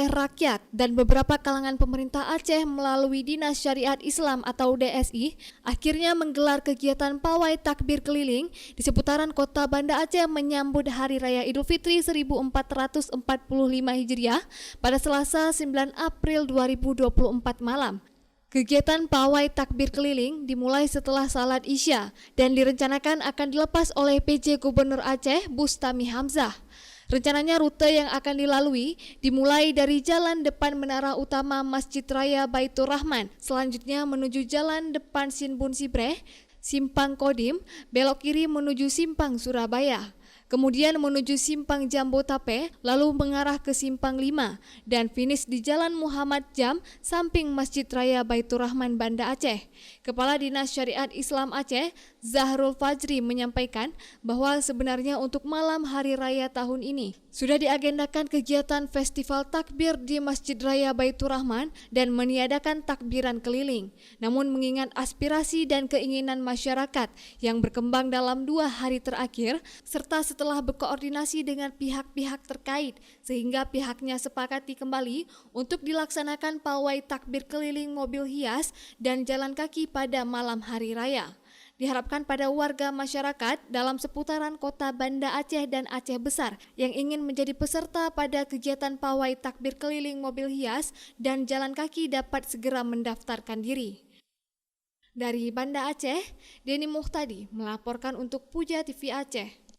oleh rakyat dan beberapa kalangan pemerintah Aceh melalui Dinas Syariat Islam atau DSI akhirnya menggelar kegiatan pawai takbir keliling di seputaran kota Banda Aceh menyambut Hari Raya Idul Fitri 1445 Hijriah pada Selasa 9 April 2024 malam. Kegiatan pawai takbir keliling dimulai setelah salat Isya dan direncanakan akan dilepas oleh PJ Gubernur Aceh Bustami Hamzah. Rencananya rute yang akan dilalui dimulai dari jalan depan menara utama Masjid Raya Baitur Rahman, selanjutnya menuju jalan depan Sinbun Sibreh, Simpang Kodim, belok kiri menuju Simpang Surabaya. Kemudian menuju Simpang Jambo Tape, lalu mengarah ke Simpang 5 dan finish di Jalan Muhammad Jam samping Masjid Raya Baitur Rahman Banda Aceh. Kepala Dinas Syariat Islam Aceh, Zahrul Fajri menyampaikan bahwa sebenarnya untuk malam Hari Raya tahun ini sudah diagendakan kegiatan festival takbir di Masjid Raya Baitur Rahman dan meniadakan takbiran keliling. Namun mengingat aspirasi dan keinginan masyarakat yang berkembang dalam 2 hari terakhir, serta setelah berkoordinasi dengan pihak-pihak terkait sehingga pihaknya sepakati kembali untuk dilaksanakan pawai takbir keliling mobil hias dan jalan kaki pada malam Hari Raya. Diharapkan pada warga masyarakat dalam seputaran kota Banda Aceh dan Aceh Besar yang ingin menjadi peserta pada kegiatan pawai takbir keliling mobil hias dan jalan kaki dapat segera mendaftarkan diri. Dari Banda Aceh, Denny Muhtadi melaporkan untuk Puja TV Aceh.